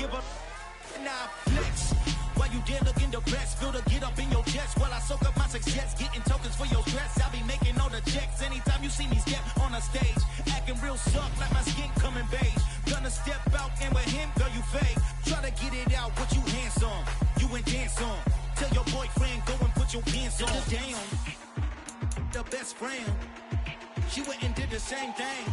give up. Now flex. While you there looking the best, feel the get up in your chest while I soak up my success, getting tokens for your stress. I'll be making all the checks anytime you see me step on a stage, acting real soft like my skin coming beige. Gonna step out and with him, girl, you fake. Try to get it out, what you handsome, you and dance on. Tell your boyfriend, go and put your pants on. Down, the best friend, she went and did the same thing.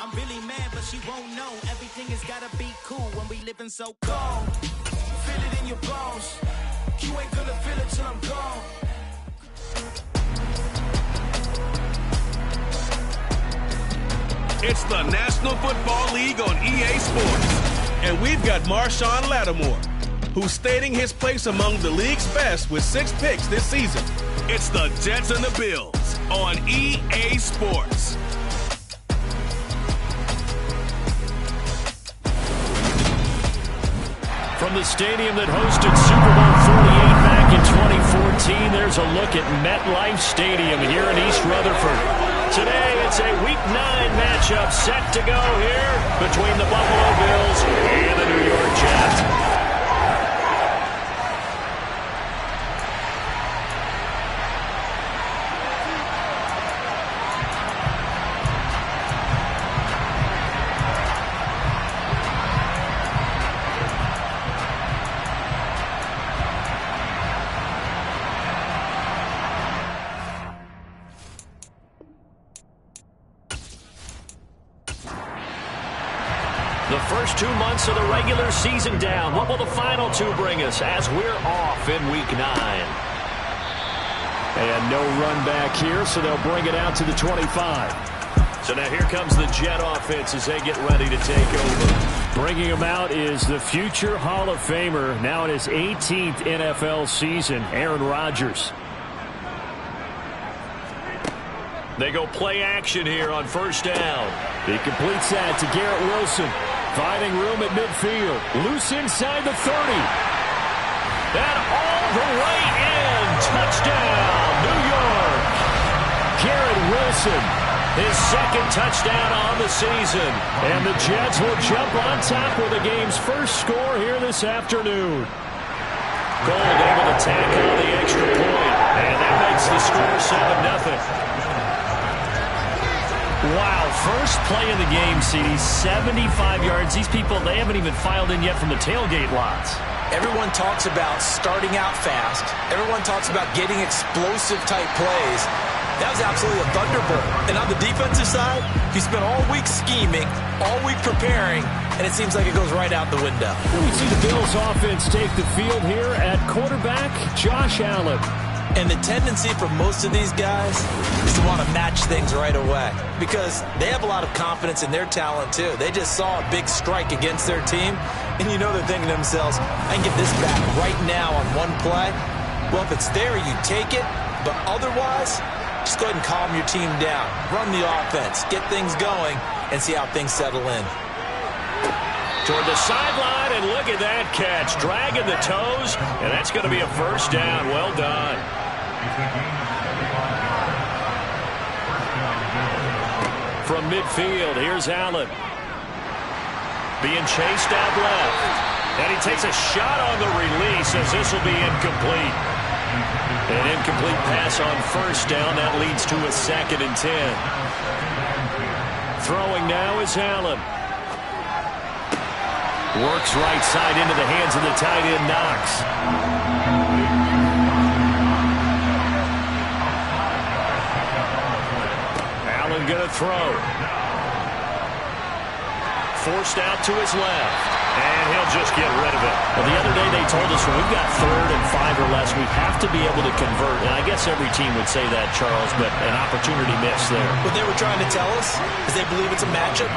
I'm really mad, but she won't know. Everything has gotta be cool when we living so cold. Feel it in your bones. You ain't gonna feel it till I'm gone. It's the National Football League on EA Sports. And we've got Marshawn Lattimore, who's stating his place among the league's best with 6 picks this season. It's the Jets and the Bills on EA Sports. From the stadium that hosted Super Bowl 48 back in 2014, there's a look at MetLife Stadium here in East Rutherford. Today, it's a Week 9 matchup set to go here between the Buffalo Bills and the New York Jets. The first 2 months of the regular season down. What will the final 2 bring us as we're off in Week 9? And no run back here, so they'll bring it out to the 25. So now here comes the Jet offense as they get ready to take over. Bringing him out is the future Hall of Famer, now in his 18th NFL season, Aaron Rodgers. They go play action here on first down. He completes that to Garrett Wilson. Finding room at midfield. Loose inside the 30. And all the way in. Touchdown, New York. Garrett Wilson, his second touchdown on the season. And the Jets will jump on top with the game's first score here this afternoon. Gold able to tack on the extra point. And that makes the score 7-0. Wow, first play of the game, CD, 75 yards. These people, they haven't even filed in yet from the tailgate lots. Everyone talks about starting out fast. Everyone talks about getting explosive-type plays. That was absolutely a thunderbolt. And on the defensive side, he spent all week scheming, all week preparing, and it seems like it goes right out the window. We see the Bills offense take the field here at quarterback, Josh Allen. And the tendency for most of these guys is to want to match things right away because they have a lot of confidence in their talent, too. They just saw a big strike against their team, and you know they're thinking to themselves, I can get this back right now on one play. Well, if it's there, you take it, but otherwise, just go ahead and calm your team down. Run the offense, get things going, and see how things settle in. Toward the sideline, and look at that catch. Dragging the toes, and that's going to be a first down. Well done. From midfield, here's Allen. Being chased out left. And he takes a shot on the release as this will be incomplete. An incomplete pass on first down. That leads to a 2nd and 10. Throwing now is Allen. Works right side into the hands of the tight end, Knox. Allen going to throw. Forced out to his left. And he'll just get rid of it. Well, the other day they told us when we've got 3rd and 5 or less, we have to be able to convert. And I guess every team would say that, Charles, but an opportunity missed there. What they were trying to tell us is they believe it's a matchup.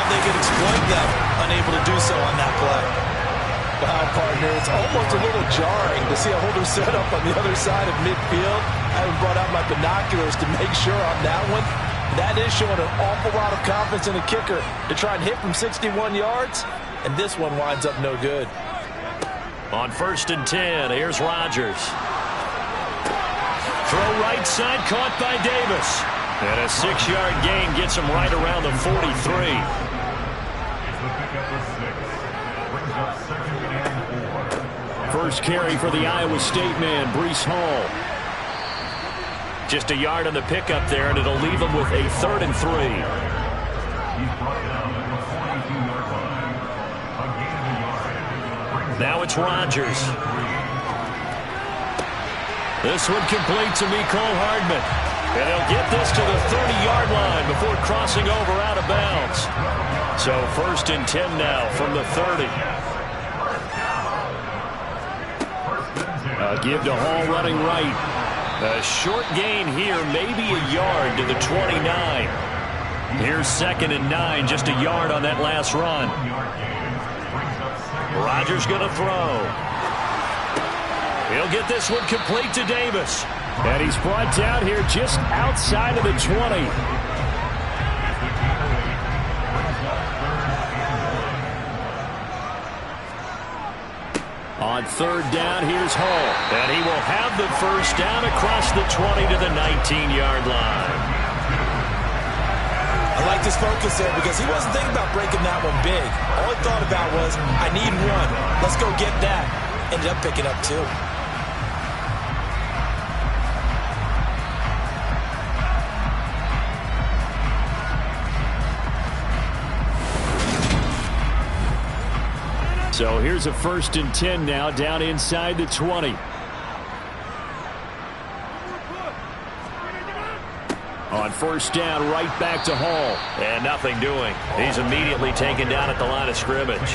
They could exploit them, unable to do so on that play. Wow, partner, it's almost a little jarring to see a holder set up on the other side of midfield. I haven't brought out my binoculars to make sure on that one. That is showing an awful lot of confidence in the kicker to try and hit from 61 yards, and this one winds up no good. On 1st and 10, here's Rodgers. Throw right side, caught by Davis. And a 6-yard gain gets him right around the 43. first carry for the Iowa State man, Breece Hall. Just a yard on the pickup there, and it'll leave him with a 3rd and 3. Now it's Rodgers. This one complete to Mecole Hardman. And he'll get this to the 30-yard line before crossing over out of bounds. So 1st and 10 now from the 30. Give to Hall running right. A short gain here, maybe a yard to the 29. Here's 2nd and 9, just a yard on that last run. Rodgers going to throw. He'll get this one complete to Davis. And he's brought down here just outside of the 20. On 3rd down, here's Hall. And he will have the first down across the 20 to the 19-yard line. I like this focus there because he wasn't thinking about breaking that one big. All he thought about was, I need one. Let's go get that. Ended up picking up 2. So here's a 1st and 10 now, down inside the 20. On 1st down, right back to Hall. And nothing doing. He's immediately taken down at the line of scrimmage.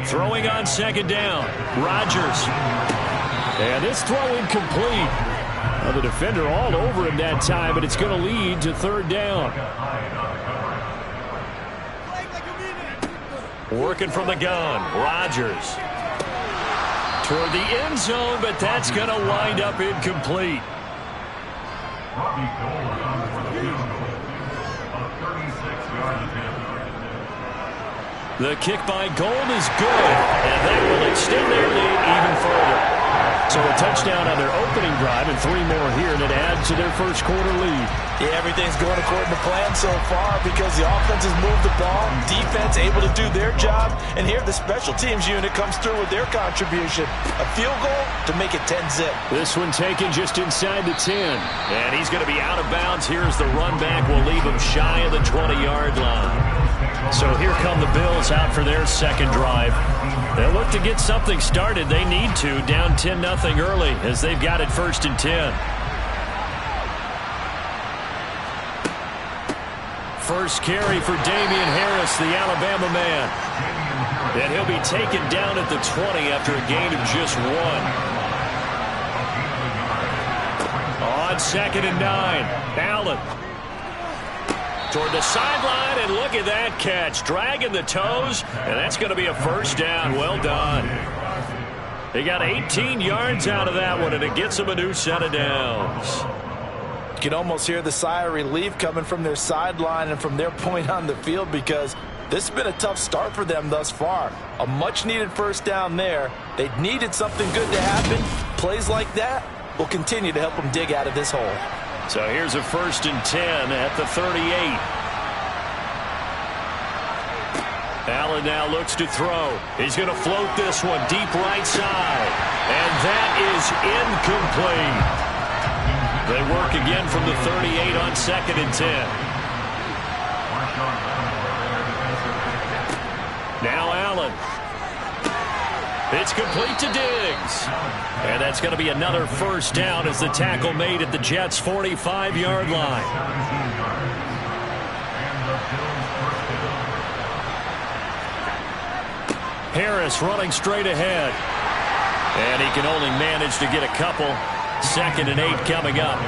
Throwing on 2nd down, Rodgers. And this throw incomplete. Well, the defender all over him that time, but it's going to lead to 3rd down. Working from the gun, Rodgers. Toward the end zone, but that's going to wind up incomplete. The kick by Gold is good, and that will extend their lead even further. So a touchdown on their opening drive and 3 more here, and it adds to their first quarter lead. Yeah, everything's going according to plan so far because the offense has moved the ball, defense able to do their job, and here the special teams unit comes through with their contribution. A field goal to make it 10-zip. This one taken just inside the 10. And he's going to be out of bounds. Here's the run back. Will leave him shy of the 20-yard line. So here come the Bills out for their second drive. They'll look to get something started. They need to, down 10-0 early as they've got it 1st and 10. First carry for Damian Harris, the Alabama man. And he'll be taken down at the 20 after a gain of just 1. On 2nd and 9, Allen. Toward the sideline, and look at that catch. Dragging the toes, and that's going to be a first down. Well done. They got 18 yards out of that one, and it gets them a new set of downs. You can almost hear the sigh of relief coming from their sideline and from their point on the field because this has been a tough start for them thus far. A much-needed first down there. They needed something good to happen. Plays like that will continue to help them dig out of this hole. So here's a 1st and 10 at the 38. Allen now looks to throw. He's going to float this one deep right side. And that is incomplete. They work again from the 38 on 2nd and 10. Now Allen. It's complete to Diggs. And that's going to be another first down as the tackle made at the Jets' 45-yard line. Harris running straight ahead. And he can only manage to get a couple. 2nd and 8 coming up.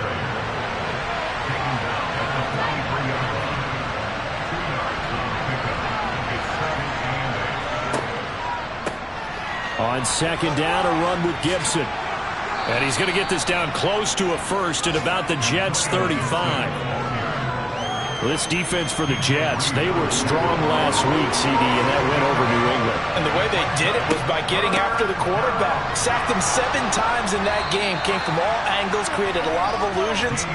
On 2nd down, a run with Gibson. And he's going to get this down close to a first at about the Jets' 35. Well, this defense for the Jets, they were strong last week, CD, and that went over New England. And the way they did it was by getting after the quarterback. Sacked him 7 times in that game. Came from all angles, created a lot of illusions,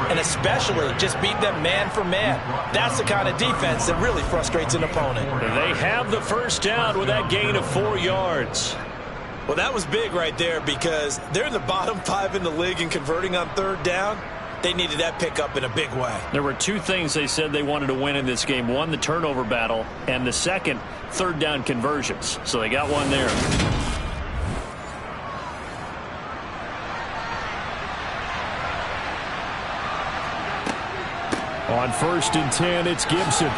and especially just beat them man for man. That's the kind of defense that really frustrates an opponent. They have the first down with that gain of 4 yards. Well, that was big right there because they're in the bottom 5 in the league in converting on 3rd down. They needed that pickup in a big way. There were 2 things they said they wanted to win in this game. One, the turnover battle, and the second, 3rd down conversions. So they got one there. On 1st and 10, it's Gibson.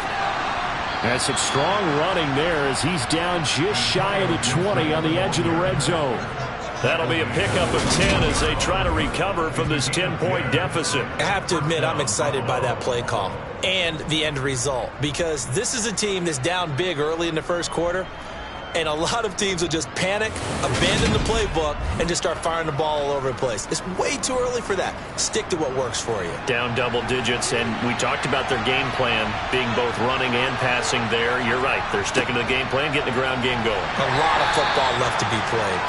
That's some strong running there as he's down just shy of the 20 on the edge of the red zone. That'll be a pickup of 10 as they try to recover from this 10-point deficit. I have to admit, I'm excited by that play call and the end result because this is a team that's down big early in the first quarter, and a lot of teams will just panic, abandon the playbook, and just start firing the ball all over the place. It's way too early for that. Stick to what works for you. Down double digits, and we talked about their game plan being both running and passing there. You're right. They're sticking to the game plan, getting the ground game going. A lot of football left to be played.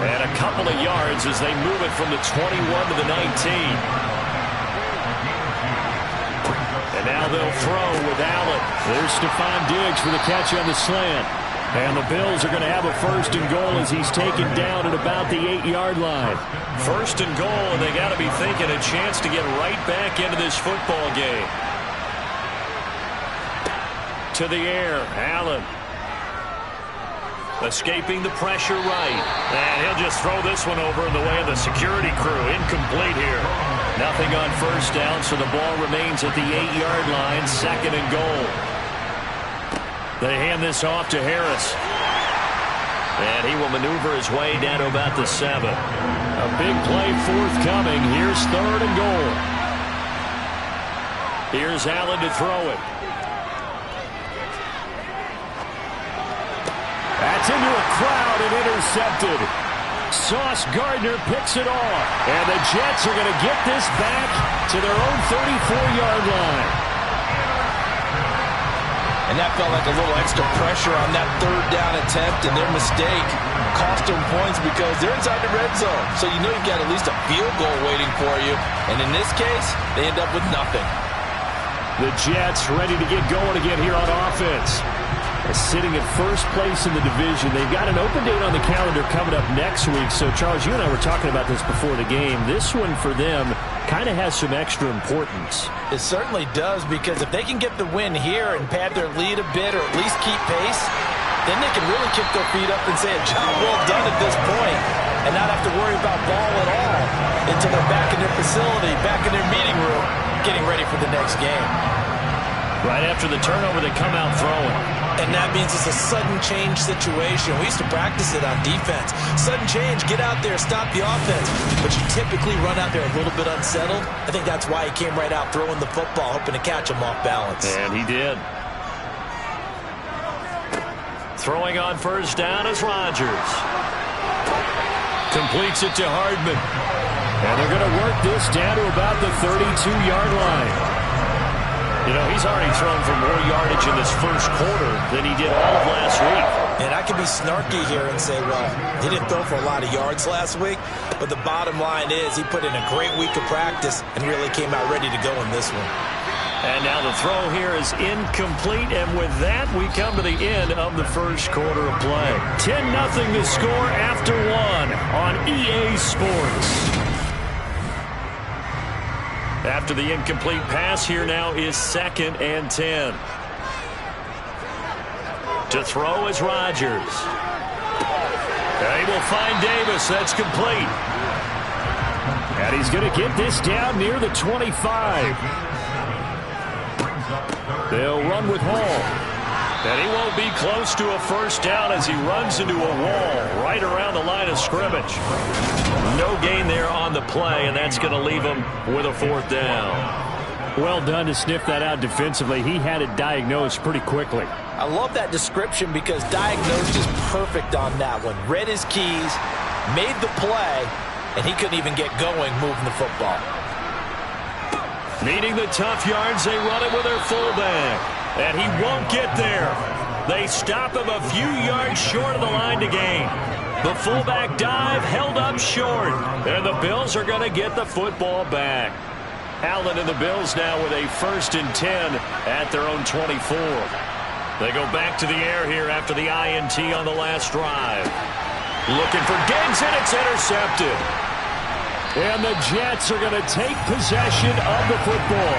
And a couple of yards as they move it from the 21 to the 19. And now they'll throw with Allen. There's Stephon Diggs for the catch on the slant. And the Bills are going to have a 1st and goal as he's taken down at about the 8-yard line. 1st and goal, and they got to be thinking a chance to get right back into this football game. To the air, Allen. Escaping the pressure right. And he'll just throw this one over in the way of the security crew. Incomplete here. Nothing on 1st down, so the ball remains at the 8-yard line. 2nd and goal. They hand this off to Harris. And he will maneuver his way down to about the 7. A big play forthcoming. Here's 3rd and goal. Here's Allen to throw it. That's into a crowd and intercepted. Sauce Gardner picks it off. And the Jets are going to get this back to their own 34-yard line. And that felt like a little extra pressure on that 3rd down attempt, and their mistake cost them points because they're inside the red zone. So you know you've got at least a field goal waiting for you. And in this case, they end up with nothing. The Jets ready to get going again here on offense. Sitting at 1st place in the division. They've got an open date on the calendar coming up next week. So, Charles, you and I were talking about this before the game. This one for them kind of has some extra importance. It certainly does, because if they can get the win here and pad their lead a bit or at least keep pace, then they can really kick their feet up and say a job well done at this point and not have to worry about ball at all until they're back in their facility, back in their meeting room, getting ready for the next game. Right after the turnover, they come out throwing. And that means it's a sudden change situation. We used to practice it on defense. Sudden change, get out there, stop the offense. But you typically run out there a little bit unsettled. I think that's why he came right out throwing the football, hoping to catch him off balance. And he did. Throwing on 1st down is Rodgers. Completes it to Hardman. And they're going to work this down to about the 32-yard line. You know, he's already thrown for more yardage in this first quarter than he did all of last week. And I can be snarky here and say, well, he didn't throw for a lot of yards last week, but the bottom line is he put in a great week of practice and really came out ready to go in this one. And now the throw here is incomplete, and with that, we come to the end of the first quarter of play. 10-0 the score after 1 on EA Sports. After the incomplete pass, here now is 2nd and 10. To throw is Rodgers. And he will find Davis. That's complete. And he's going to get this down near the 25. They'll run with Hall. And he won't be close to a 1st down as he runs into a wall right around the line of scrimmage. No gain there on the play, and that's going to leave him with a 4th down. Well done to sniff that out defensively. He had it diagnosed pretty quickly. I love that description because diagnosed is perfect on that one. Read his keys, made the play, and he couldn't even get going moving the football. Needing the tough yards, they run it with their fullback. And he won't get there. They stop him a few yards short of the line to gain. The fullback dive held up short. And the Bills are going to get the football back. Allen and the Bills now with a 1st and 10 at their own 24. They go back to the air here after the INT on the last drive. Looking for Diggs, and it's intercepted. And the Jets are going to take possession of the football.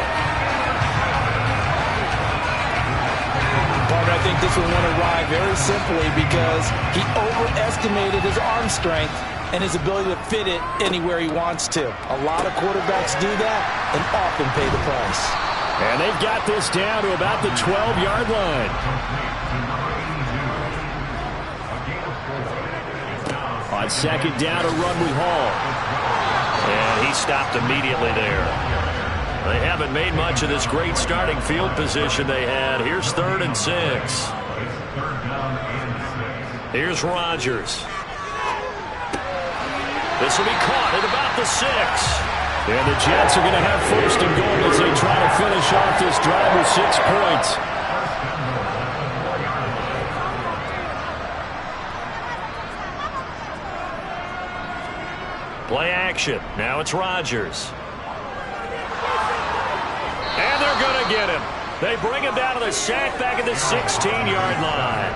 I think this one went awry very simply because he overestimated his arm strength and his ability to fit it anywhere he wants to. A lot of quarterbacks do that and often pay the price. And they've got this down to about the 12-yard line. On 2nd down, a run with Hall. And he stopped immediately there. They haven't made much of this great starting field position they had. Here's 3rd and 6. Here's Rodgers. This will be caught at about the 6. And the Jets are going to have 1st and goal as they try to finish off this drive with 6 points. Play action. Now it's Rodgers. And they're going to get him. They bring him down to the sack back at the 16-yard line.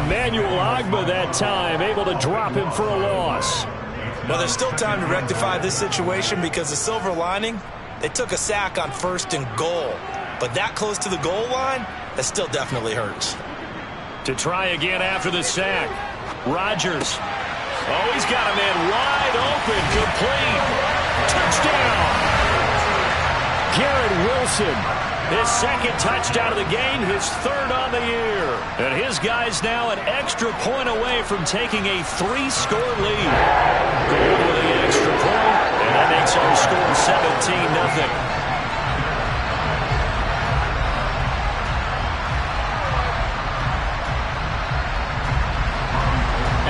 Emmanuel Ogbah that time able to drop him for a loss. Well, there's still time to rectify this situation because the silver lining, they took a sack on 1st and goal. But that close to the goal line, that still definitely hurts. To try again after the sack. Rodgers. Oh, he's got a man wide open. Complete. Touchdown. Garrett Wilson, his 2nd touchdown of the game, his 3rd on the year. And his guys now an extra point away from taking a 3-score lead. Going with the extra point, and that makes our score 17-0.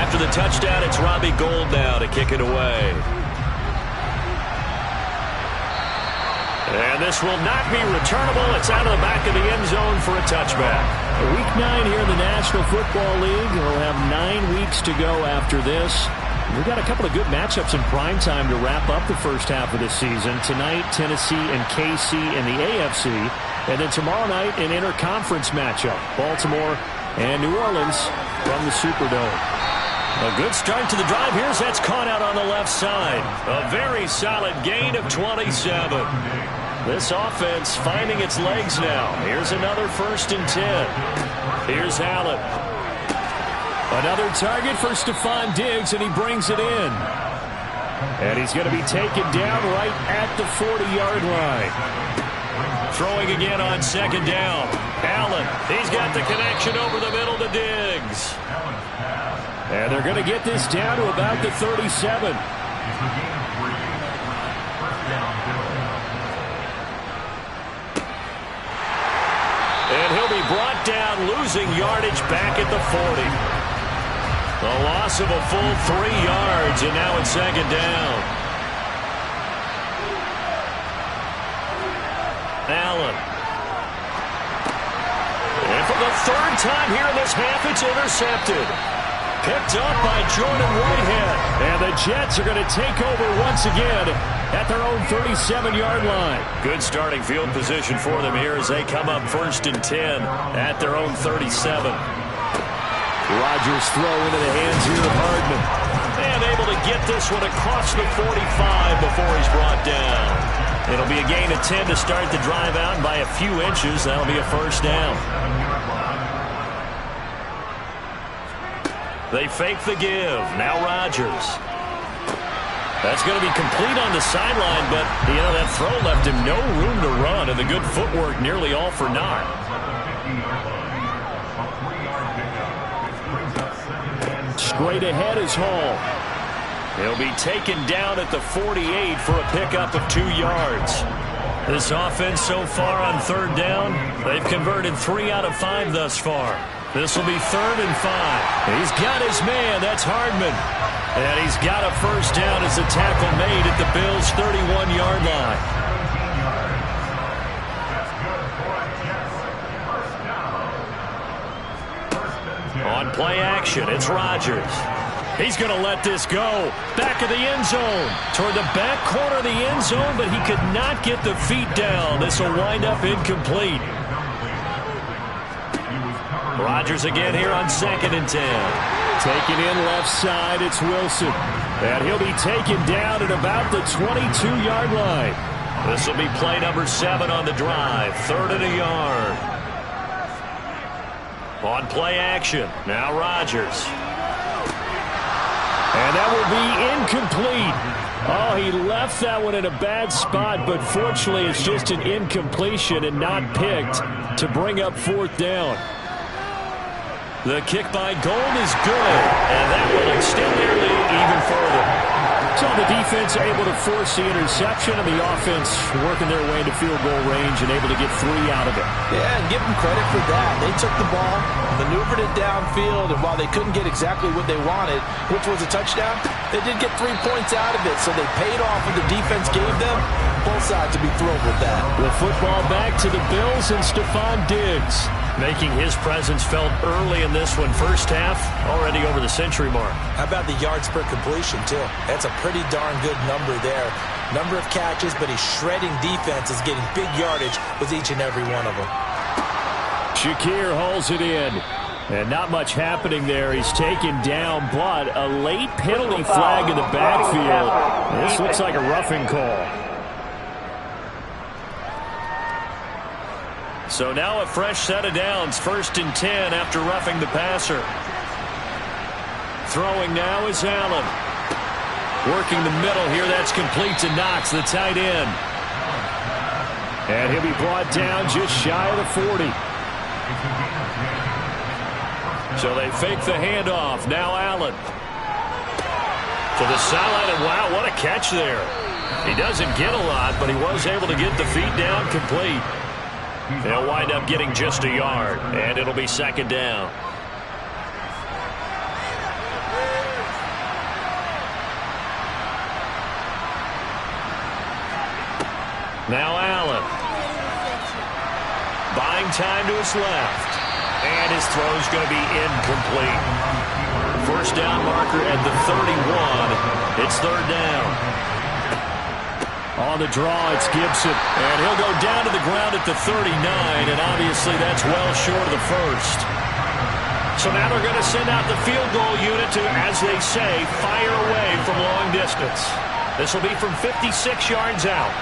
After the touchdown, it's Robbie Gould now to kick it away. And this will not be returnable. It's out of the back of the end zone for a touchback. Week 9 here in the National Football League. We'll have 9 weeks to go after this. We've got a couple of good matchups in prime time to wrap up the first half of the season. Tonight, Tennessee and KC in the AFC. And then tomorrow night, an interconference matchup. Baltimore and New Orleans from the Superdome. A good start to the drive. Here's that's caught out on the left side. A very solid gain of 27. This offense finding its legs now. Here's another 1st and 10. Here's Allen. Another target for Stephon Diggs, and he brings it in. And he's going to be taken down right at the 40-yard line. Throwing again on 2nd down. Allen, he's got the connection over the middle to Diggs. And they're going to get this down to about the 37. And he'll be brought down, losing yardage back at the 40. A loss of a full 3 yards, and now it's 2nd down. Allen. And for the 3rd time here in this half, it's intercepted. Picked up by Jordan Whitehead. And the Jets are going to take over once again at their own 37-yard line. Good starting field position for them here as they come up 1st and 10 at their own 37. Rodgers throw into the hands here of Hardman. And able to get this one across the 45 before he's brought down. It'll be a gain of 10 to start the drive out, and by a few inches, that'll be a 1st down. They fake the give. Now Rodgers. That's going to be complete on the sideline, but, you know, that throw left him no room to run, and the good footwork nearly all for naught. Straight ahead is Hall. He'll be taken down at the 48 for a pickup of 2 yards. This offense so far on 3rd down, they've converted 3 out of 5 thus far. This will be 3rd and 5. He's got his man. That's Hardman. And he's got a 1st down as the tackle made at the Bills' 31-yard line. On play action, it's Rodgers. He's going to let this go. Back of the end zone. Toward the back corner of the end zone, but he could not get the feet down. This will wind up incomplete. Rodgers again here on 2nd and 10. Taking in left side, it's Wilson. And he'll be taken down at about the 22-yard line. This will be play number 7 on the drive. 3rd and a yard. On play action, now Rodgers. And that will be incomplete. Oh, he left that one in a bad spot, but fortunately it's just an incompletion and not picked to bring up 4th down. The kick by Gold is good, and that will extend their lead even further. So the defense able to force the interception, and the offense working their way into field goal range and able to get 3 out of it. Yeah, and give them credit for that. They took the ball, maneuvered it downfield, and while they couldn't get exactly what they wanted, which was a touchdown, they did get 3 points out of it, so they paid off what the defense gave them. Both sides to be thrilled with that. The football back to the Bills and Stephon Diggs, making his presence felt early in this one. First half, already over the century mark. How about the yards per completion, too? That's a pretty darn good number there. Number of catches, but he's shredding defenses, getting big yardage with each and every one of them. Shakir hauls it in. And not much happening there. He's taken down, but a late penalty flag in the backfield. This looks like a roughing call. So now a fresh set of downs. 1st and 10 after roughing the passer. Throwing now is Allen. Working the middle here. That's complete to Knox, the tight end. And he'll be brought down just shy of the 40. So they fake the handoff. Now Allen. To the sideline, and wow, what a catch there. He doesn't get a lot, but he was able to get the feet down complete. They'll wind up getting just a yard, and it'll be 2nd down. Now Allen. Buying time to his left. And his throw's going to be incomplete. 1st down marker at the 31. It's 3rd down. On the draw, it's Gibson. And he'll go down to the ground at the 39, and obviously that's well short of the 1st. So now they're going to send out the field goal unit to, as they say, fire away from long distance. This will be from 56 yards out.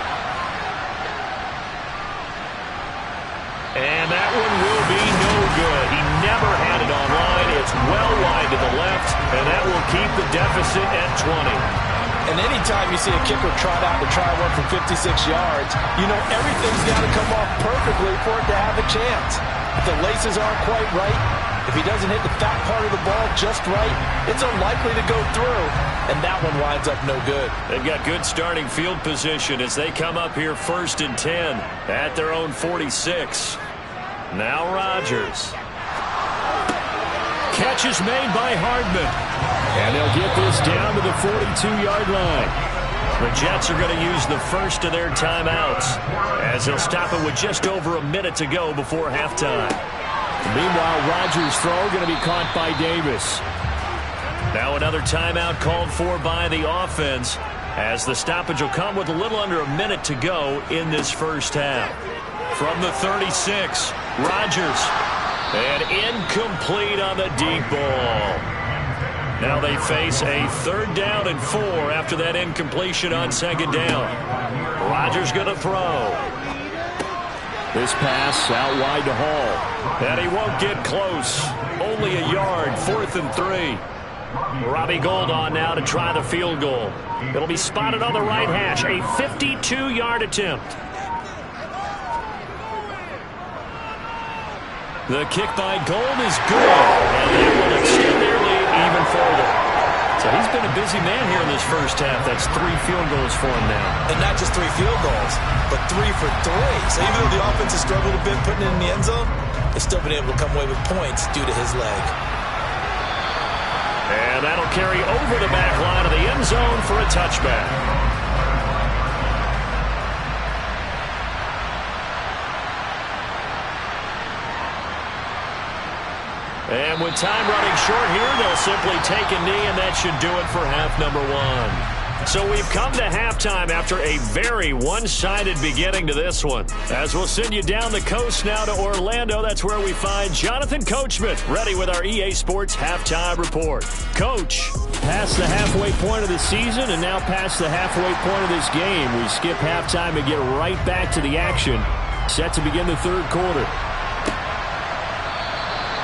And that one will be no good. He never had it online. It's well wide to the left, and that will keep the deficit at 20. And anytime you see a kicker trot out to try one from 56 yards, you know everything's got to come off perfectly for it to have a chance. If the laces aren't quite right, if he doesn't hit the fat part of the ball just right, it's unlikely to go through, and that one winds up no good. They've got good starting field position as they come up here 1st and 10 at their own 46. Now Rodgers. Catch is made by Hardman. And they'll get this down to the 42-yard line. The Jets are going to use the first of their timeouts as they'll stop it with just over a minute to go before halftime. Meanwhile, Rodgers' throw going to be caught by Davis. Now another timeout called for by the offense as the stoppage will come with a little under a minute to go in this first half. From the 36, Rodgers. And incomplete on the deep ball. Now they face a 3rd down and 4 after that incompletion on 2nd down. Rodgers going to throw. This pass out wide to Hall. And he won't get close. Only a yard, 4th and 3. Robbie Gould on now to try the field goal. It'll be spotted on the right hash. A 52-yard attempt. The kick by Gould is good. And they will extend their lead even further. So he's been a busy man here in this first half. That's 3 field goals for him now. And not just 3 field goals, but 3 for 3. So even though the offense has struggled a bit putting it in the end zone, they've still been able to come away with points due to his leg. And that'll carry over the back line of the end zone for a touchback. And with time running short here, they'll simply take a knee, and that should do it for half number one. So we've come to halftime after a very one-sided beginning to this one. As we'll send you down the coast now to Orlando, that's where we find Jonathan Coachman ready with our EA Sports Halftime Report. Coach. Past the halfway point of the season and now past the halfway point of this game. We skip halftime and get right back to the action. Set to begin the third quarter.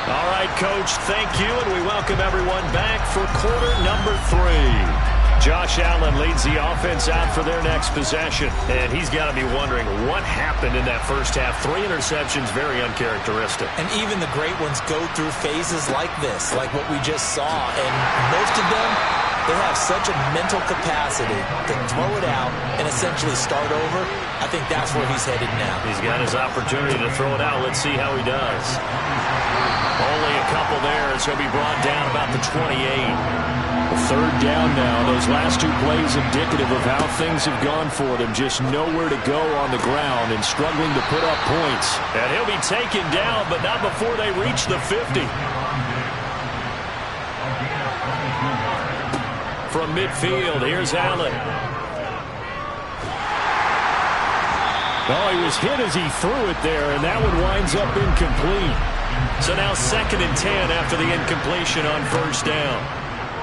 All right, Coach, thank you, and we welcome everyone back for quarter number 3. Josh Allen leads the offense out for their next possession, and he's got to be wondering what happened in that first half. 3 interceptions, very uncharacteristic. And even the great ones go through phases like this, like what we just saw, and most of them, they have such a mental capacity to throw it out and essentially start over. I think that's where he's headed now. He's got his opportunity to throw it out. Let's see how he does. Only a couple there as he'll be brought down about the 28. Third down now. Those last 2 plays indicative of how things have gone for them. Just nowhere to go on the ground and struggling to put up points. And he'll be taken down, but not before they reach the 50. From midfield, here's Allen. Oh, he was hit as he threw it there, and that one winds up incomplete. So now 2nd and 10 after the incompletion on first down.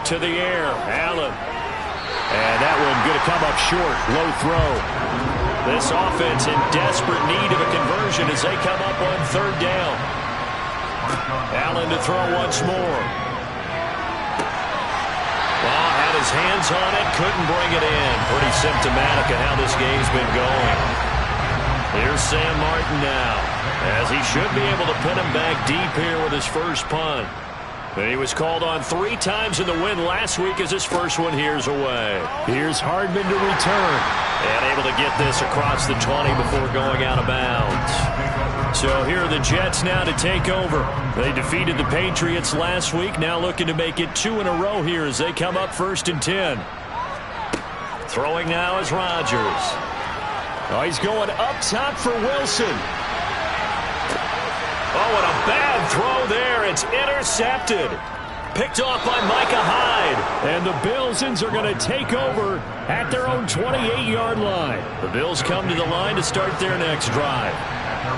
To the air, Allen. And that one going to come up short. Low throw. This offense in desperate need of a conversion as they come up on third down. Allen to throw once more. Well, had his hands on it, couldn't bring it in. Pretty symptomatic of how this game's been going. Here's Sam Martin now, as he should be able to put him back deep here with his first punt. And he was called on 3 times in the win last week as his first one here's away. Here's Hardman to return. And able to get this across the 20 before going out of bounds. So here are the Jets now to take over. They defeated the Patriots last week, now looking to make it 2 in a row here as they come up 1st and 10. Throwing now is Rodgers. Oh, he's going up top for Wilson. Oh, what a bad throw there. It's intercepted. Picked off by Micah Hyde. And the Billsons are going to take over at their own 28-yard line. The Bills come to the line to start their next drive.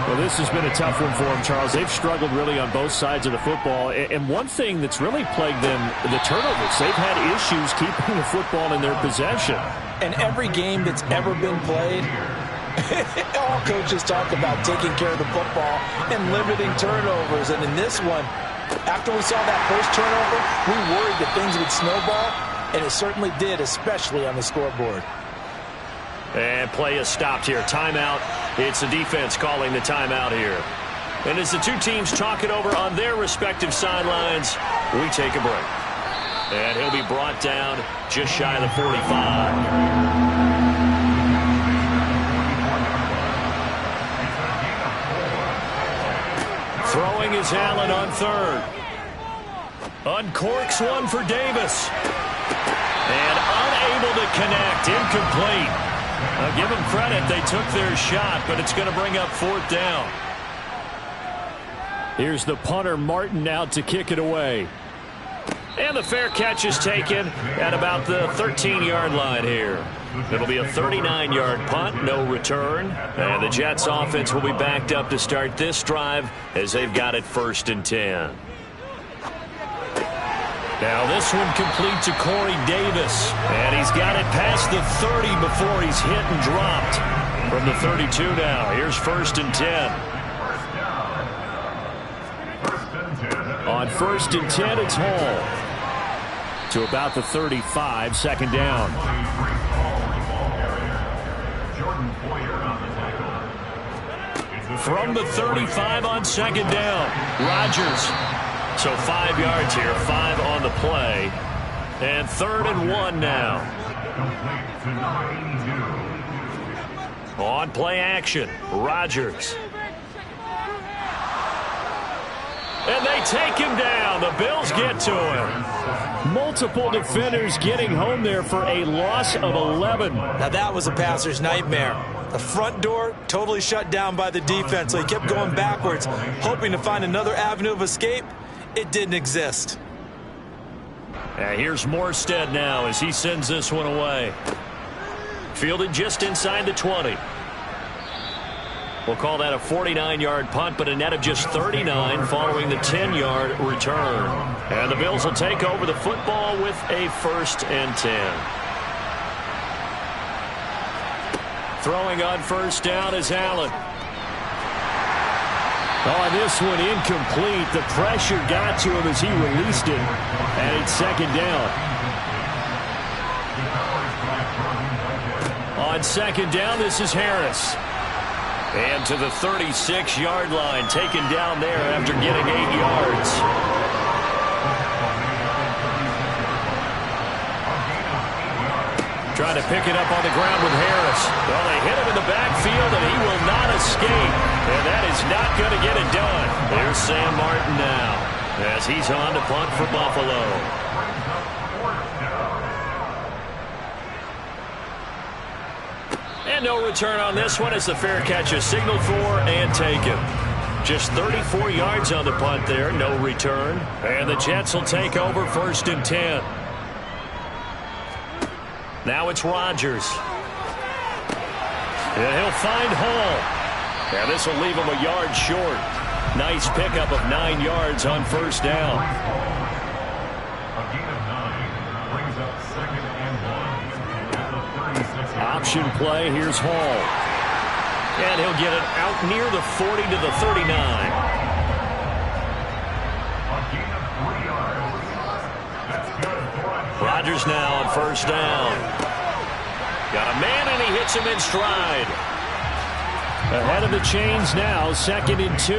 Well, this has been a tough one for them, Charles. They've struggled really on both sides of the football. And one thing that's really plagued them, the turnovers. They've had issues keeping the football in their possession. And every game that's ever been played, all coaches talk about taking care of the football and limiting turnovers. And in this one, after we saw that first turnover, we worried that things would snowball, and it certainly did, especially on the scoreboard. And play is stopped here. Timeout. It's the defense calling the timeout here. And as the 2 teams talk it over on their respective sidelines, we take a break. And he'll be brought down just shy of the 45. Throwing is Allen on third. Uncorks one for Davis. And unable to connect. Incomplete. I'll give them credit. They took their shot, but it's going to bring up 4th down. Here's the punter, Martin, out to kick it away. And the fair catch is taken at about the 13-yard line here. It'll be a 39-yard punt, no return. And the Jets offense will be backed up to start this drive as they've got it 1st and 10. Now this one complete to Corey Davis. And he's got it past the 30 before he's hit and dropped. From the 32 now, here's 1st and 10. On 1st and 10, it's Hall. To about the 35, 2nd down. From the 35 on 2nd down, Rodgers. So 5 yards here, 5 on the play. And 3rd and 1 now. On play action, Rodgers. And they take him down. The Bills get to him. Multiple defenders getting home there for a loss of 11. Now that was a passer's nightmare. The front door totally shut down by the defense, so he kept going backwards, hoping to find another avenue of escape. it didn't exist. Here's Morstead now as he sends this one away. Fielded just inside the 20. We'll call that a 49-yard punt, but a net of just 39 following the 10-yard return. And the Bills will take over the football with a 1st and 10. Throwing on 1st down is Allen. On this one, incomplete. The pressure got to him as he released it, and it's 2nd down. On 2nd down, this is Harris. And to the 36-yard line, taken down there after getting 8 yards. Trying to pick it up on the ground with Harris. Well, they hit him in the backfield, and he will not escape. And that is not going to get it done. There's Sam Martin now as he's on to punt for Buffalo. And no return on this one as the fair catch is signaled for and taken. Just 34 yards on the punt there, no return. And the Jets will take over 1st and 10. Now it's Rodgers. And he'll find Hall. And this will leave him a yard short. Nice pickup of 9 yards on 1st down. A gain of 9 brings up 2nd and 1. Option play, here's Hall. And he'll get it out near the 40 to the 39. A gain of 3 yards. That's good for a Rodgers now on 1st down. Got a man and he hits him in stride. Ahead of the chains now, 2nd and 2.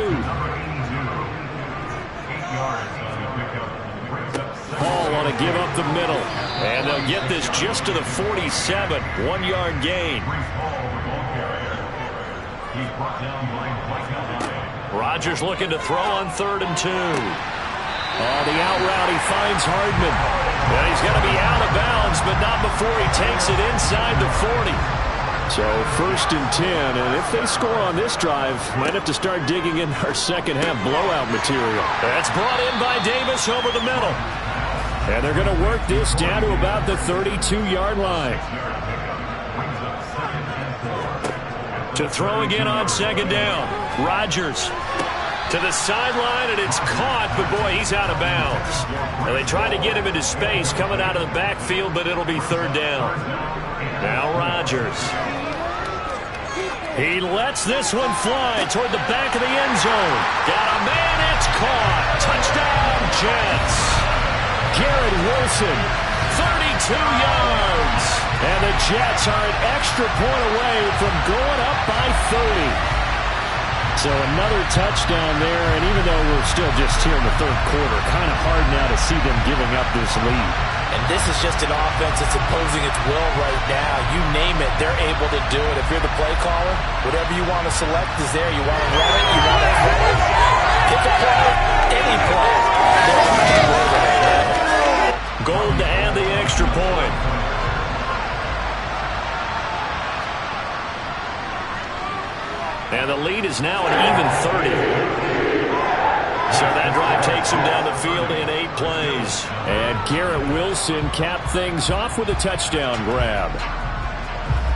Hall want to give up the middle. And they'll get this just to the 47. 1-yard gain. Rodgers looking to throw on 3rd and 2. Oh, the out route, he finds Hardman. And he's going to be out of bounds, but not before he takes it inside the 40. So 1st and 10, and if they score on this drive, might have to start digging in our second half blowout material. That's brought in by Davis over the middle. And they're going to work this down to about the 32-yard line. To throw again on 2nd down. Rodgers to the sideline, and it's caught, but boy, he's out of bounds. And they try to get him into space coming out of the backfield, but it'll be 3rd down. Now Rodgers. He lets this one fly toward the back of the end zone. Got a man, it's caught. Touchdown, Jets. Garrett Wilson, 32 yards. And the Jets are an extra point away from going up by 30. So another touchdown there, and even though we're still just here in the 3rd quarter, kind of hard now to see them giving up this lead. And this is just an offense that's imposing its will right now. You name it, they're able to do it. If you're the play caller, whatever you want to select is there. You want to run it, you want to throw it. Pick a play, any play. They're on the board right now. Gold to add the extra point. And the lead is now an even 30. So that drive takes him down the field in 8 plays. And Garrett Wilson capped things off with a touchdown grab.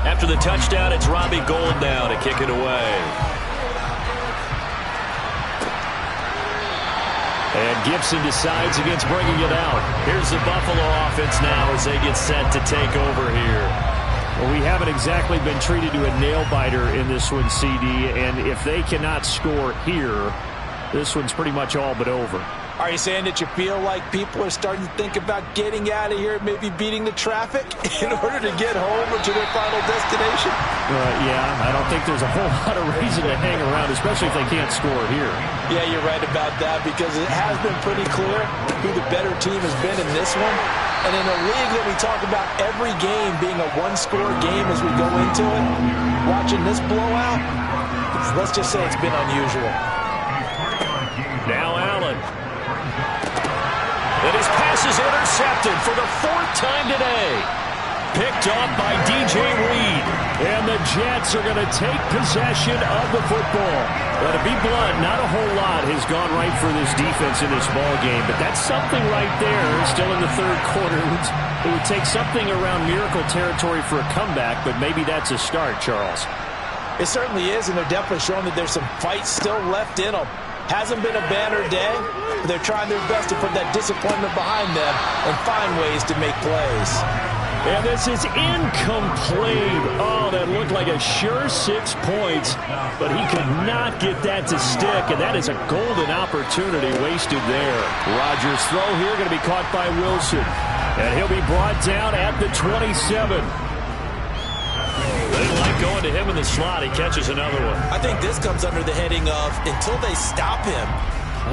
After the touchdown, it's Robbie Gould now to kick it away. And Gibson decides against bringing it out. Here's the Buffalo offense now as they get set to take over here. Well, we haven't exactly been treated to a nail-biter in this one, CD, and if they cannot score here, this one's pretty much all but over. Are you saying that you feel like people are starting to think about getting out of here, maybe beating the traffic in order to get home or to their final destination? Yeah, I don't think there's a whole lot of reason to hang around, especially if they can't score here. Yeah, you're right about that because it has been pretty clear who the better team has been in this one. And in a league that we talk about every game being a one-score game as we go into it, watching this blowout, let's just say it's been unusual. Now Allen. And his pass is intercepted for the 4th time today. picked off by DJ Reed. And the Jets are going to take possession of the football. But to be blunt, not a whole lot has gone right for this defense in this ball game. But that's something right there. Still in the third quarter. It would take something around miracle territory for a comeback, but maybe that's a start, Charles. It certainly is, and they're definitely showing that there's some fight still left in them. Hasn't been a banner day, but they're trying their best to put that disappointment behind them and find ways to make plays. And this is incomplete. Oh, that looked like a sure 6 points, but he could not get that to stick, and that is a golden opportunity wasted there. Rodgers' throw here going to be caught by Wilson, and he'll be brought down at the 27. They didn't like going to him in the slot. He catches another one. I think this comes under the heading of until they stop him,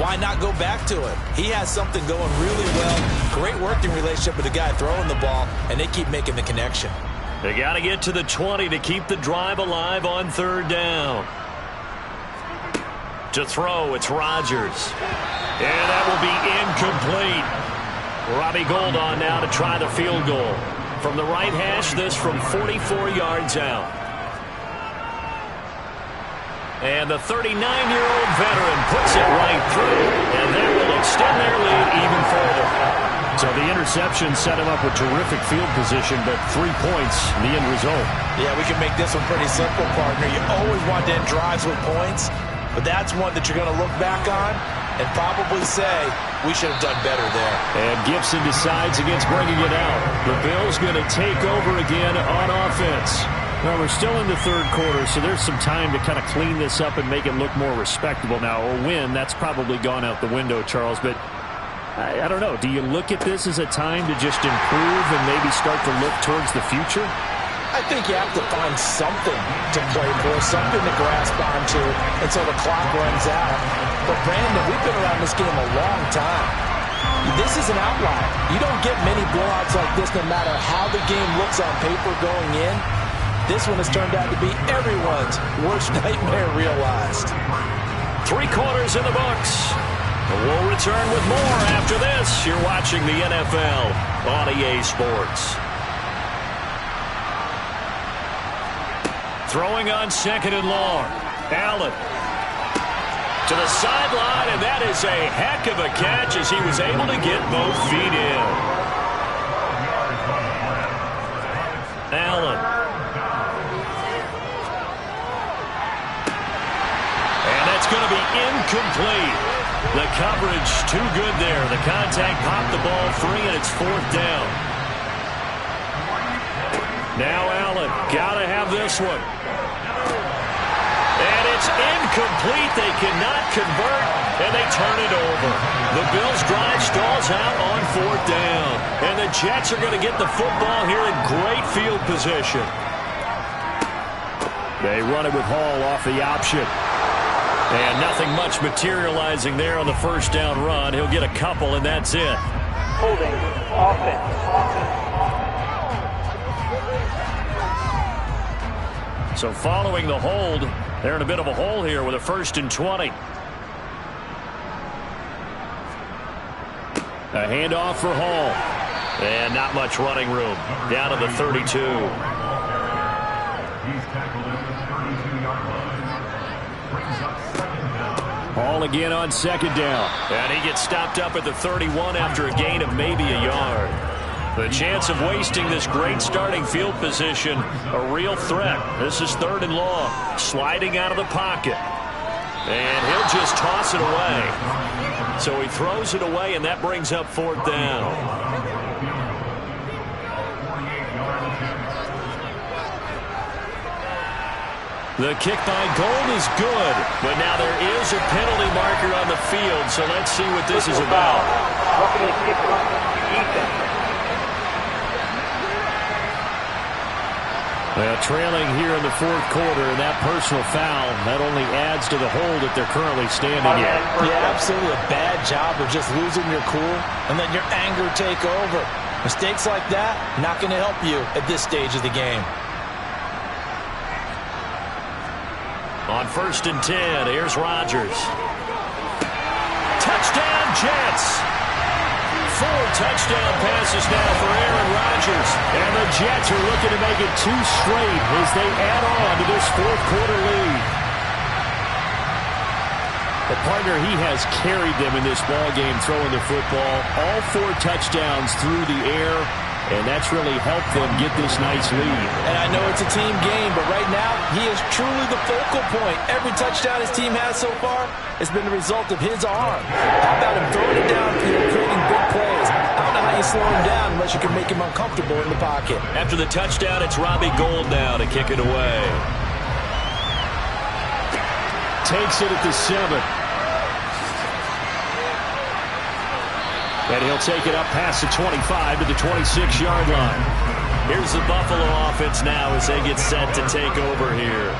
why not go back to it? He has something going really well. Great working relationship with the guy throwing the ball, and they keep making the connection. They got to get to the 20 to keep the drive alive on third down. To throw, it's Rodgers. And that will be incomplete. Robbie Gould on now to try the field goal. From the right hash, this from 44 yards out. And the 39-year-old veteran puts it right through, and that will extend their lead even further. So the interception set him up with terrific field position, but 3 points, the end result. Yeah, we can make this one pretty simple, partner. You always want to end drives with points, but that's one that you're going to look back on and probably say, we should have done better there. And Gibson decides against bringing it out. The Bills going to take over again on offense. Well, we're still in the third quarter, so there's some time to kind of clean this up and make it look more respectable. Now, a win, that's probably gone out the window, Charles, but I don't know. Do you look at this as a time to just improve and maybe start to look towards the future? I think you have to find something to play for, something to grasp onto until the clock runs out. But, Brandon, we've been around this game a long time. This is an outlier. You don't get many blowouts like this no matter how the game looks on paper going in. This one has turned out to be everyone's worst nightmare realized. 3 quarters in the books. We'll return with more after this. You're watching the NFL on EA Sports. Throwing on second and long. Allen to the sideline, and that is a heck of a catch as he was able to get both feet in. Allen. And that's going to be incomplete. The coverage too good there. The contact popped the ball free, and it's fourth down. Now Allen, got to have this one. And it's incomplete. They cannot convert, and they turn it over. The Bills' drive stalls out on fourth down. And the Jets are going to get the football here in great field position. They run it with Hall off the option. And nothing much materializing there on the first down run. He'll get a couple, and that's it. Holding offense. So following the hold, they're in a bit of a hole here with a 1st and 20. A handoff for Hall. And not much running room. Down to the 32. He's tackled at the 32-yard line. Brings up second down. Hall again on second down. And he gets stopped up at the 31 after a gain of maybe a yard. The chance of wasting this great starting field position, a real threat. This is 3rd and long. Sliding out of the pocket. And he'll just toss it away. So he throws it away, and that brings up 4th down. The kick by Gould is good, but now there is a penalty marker on the field, so let's see what this is about. Roughing the kicker, defense. Well, trailing here in the 4th quarter, and that personal foul, that only adds to the hole that they're currently standing in. Yeah, absolutely a bad job of just losing your cool and letting your anger take over. Mistakes like that, not going to help you at this stage of the game. On 1st and 10, here's Rodgers. Touchdown, Jets! 4 touchdown passes now for Aaron Rodgers. And the Jets are looking to make it 2 straight as they add on to this fourth-quarter lead. The partner, he has carried them in this ballgame throwing the football. All 4 touchdowns through the air, and that's really helped them get this nice lead. And I know it's a team game, but right now, he is truly the focal point. Every touchdown his team has so far has been the result of his arm. How about him throwing it down, creating big plays? I don't know how you slow him down unless you can make him uncomfortable in the pocket. After the touchdown, it's Robbie Gould now to kick it away. Takes it at the 7. And he'll take it up past the 25 to the 26-yard line. Here's the Buffalo offense now as they get set to take over here.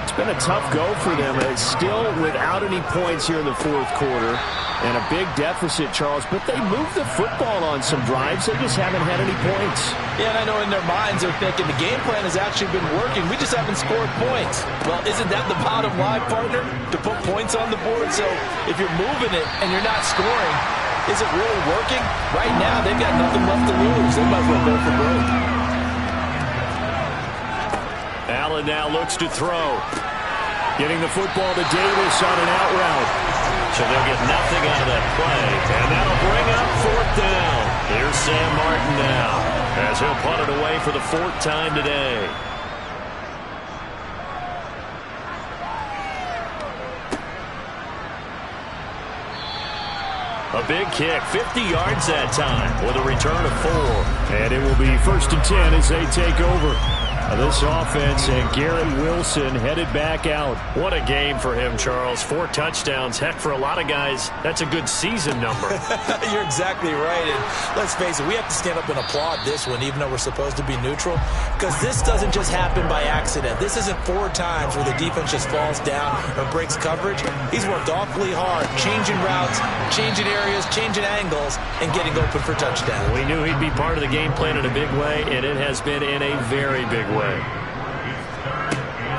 It's been a tough go for them. It's still without any points here in the fourth quarter. And a big deficit, Charles. But they moved the football on some drives. They just haven't had any points. Yeah, and I know in their minds they're thinking the game plan has actually been working. We just haven't scored points. Well, isn't that the bottom line, partner? To put points on the board. So if you're moving it and you're not scoring, is it really working? Right now, they've got nothing left to lose. They might as well go for broke. Allen now looks to throw. Getting the football to Davis on an out route. So they'll get nothing out of that play. And that'll bring up 4th down. Here's Sam Martin now as he'll punt it away for the 4th time today. A big kick, 50 yards that time with a return of 4. And it will be 1st and 10 as they take over. This offense, and Garrett Wilson headed back out. What a game for him, Charles. 4 touchdowns. Heck, for a lot of guys, that's a good season number. You're exactly right. And let's face it, we have to stand up and applaud this one, even though we're supposed to be neutral, because this doesn't just happen by accident. This isn't 4 times where the defense just falls down or breaks coverage. He's worked awfully hard, changing routes, changing areas, changing angles, and getting open for touchdowns. We knew he'd be part of the game plan in a big way, and it has been in a very big way.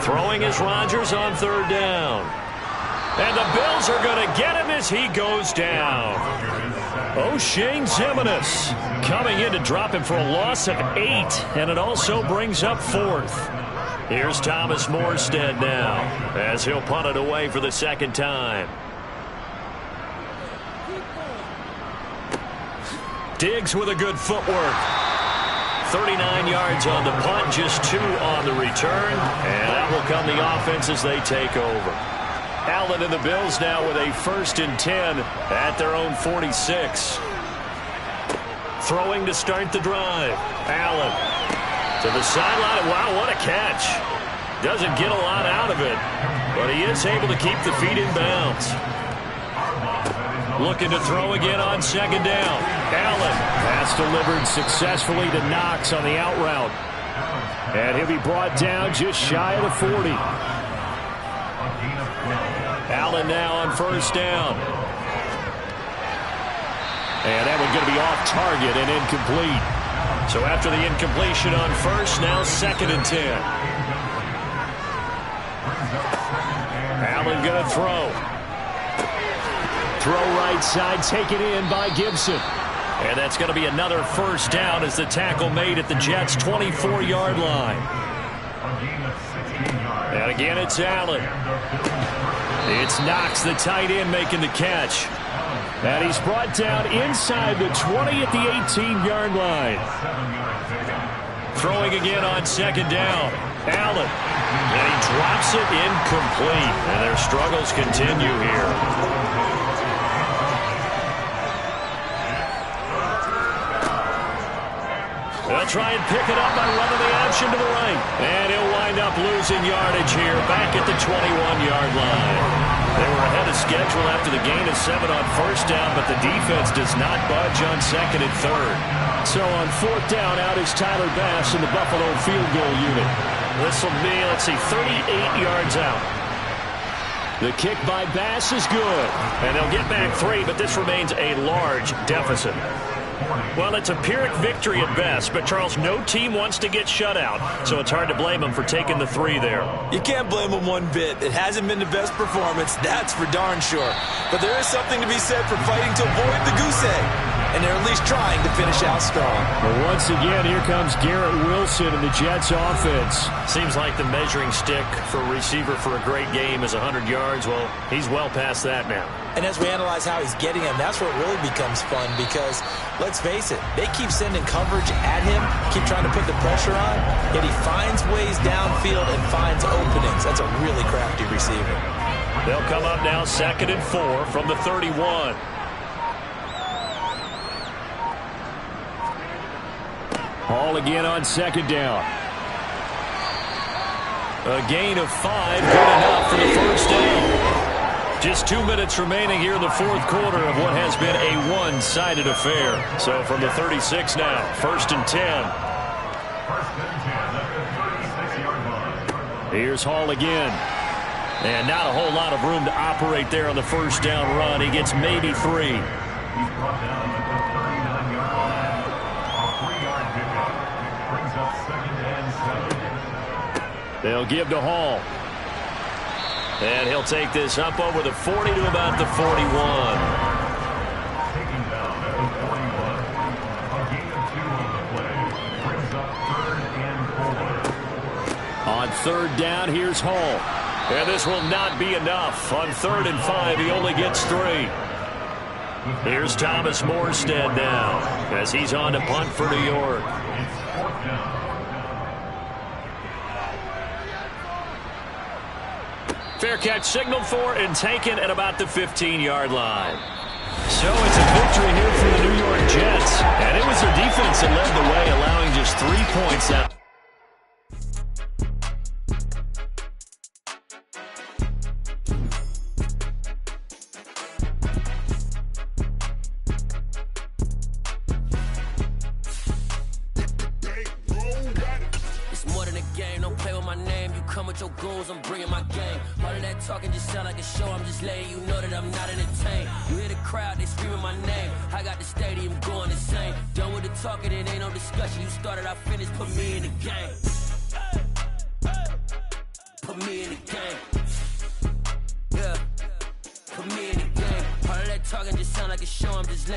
Throwing is Rodgers on 3rd down. And the Bills are going to get him as he goes down. O'Shane Ximines coming in to drop him for a loss of 8, and it also brings up 4th. Here's Thomas Morstead now as he'll punt it away for the 2nd time. Diggs with a good footwork. 39 yards on the punt, just 2 on the return, and that will come the offense as they take over. Allen and the Bills now with a 1st and 10 at their own 46. Throwing to start the drive. Allen to the sideline. Wow, what a catch. Doesn't get a lot out of it, but he is able to keep the feet in bounds. Looking to throw again on 2nd down. Allen. Pass delivered successfully to Knox on the out route. And he'll be brought down just shy of the 40. Allen now on 1st down. And that one's going to be off target and incomplete. So after the incompletion on 1st, now 2nd and 10. Allen going to throw. Throw right side, taken in by Gibson. And that's going to be another 1st down as the tackle made at the Jets' 24-yard line. And again, it's Allen. It's Knox, the tight end, making the catch. And he's brought down inside the 20 at the 18-yard line. Throwing again on 2nd down. Allen. And he drops it incomplete. And their struggles continue here. They'll try and pick it up by running the option to the right. And he'll wind up losing yardage here back at the 21-yard line. They were ahead of schedule after the gain of 7 on 1st down, but the defense does not budge on 2nd and 3rd. So on 4th down, out is Tyler Bass in the Buffalo field goal unit. This will be, 38 yards out. The kick by Bass is good. And they'll get back 3, but this remains a large deficit. Well, it's a Pyrrhic victory at best, but, Charles, no team wants to get shut out, so it's hard to blame them for taking the 3 there. You can't blame them one bit. It hasn't been the best performance, that's for darn sure. But there is something to be said for fighting to avoid the goose egg. and they're at least trying to finish out strong. But once again, here comes Garrett Wilson and the Jets offense. Seems like the measuring stick for a receiver for a great game is 100 yards. Well, he's well past that now. And as we analyze how he's getting him, that's where it really becomes fun because, let's face it, they keep sending coverage at him, keep trying to put the pressure on, yet he finds ways downfield and finds openings. That's a really crafty receiver. They'll come up now 2nd and 4 from the 31. Hall again on 2nd down. A gain of 5, good enough for the first down. Just 2 minutes remaining here in the 4th quarter of what has been a one-sided affair. So from the 36 now, 1st and 10. Here's Hall again. And not a whole lot of room to operate there on the first down run. He gets maybe 3. He's brought down at the 39-yard line. A 3-yard pickup. Brings up 2nd and 7. They'll give to Hall. And he'll take this up over the 40 to about the 41. Taking down at the 41. A gain of 2 on the play. Brings up 3rd and 4. On 3rd down, here's Hall. And this will not be enough. On 3rd and 5, he only gets 3. Here's Thomas Morstead now as he's on to punt for New York. It's 4th down. Fair catch signaled for and taken at about the 15-yard line. So it's a victory here for the New York Jets. And it was their defense that led the way, allowing just 3 points out. Your goals, I'm bringing my game. All of that talking just sound like a show. I'm just letting you know that I'm not entertained. You hear the crowd, they screaming my name. I got the stadium going insane. Done with the talking, it ain't no discussion. You started, I finished, put me in the game. Put me in the game. Yeah, put me in the game. All of that talking just sound like a show. I'm just letting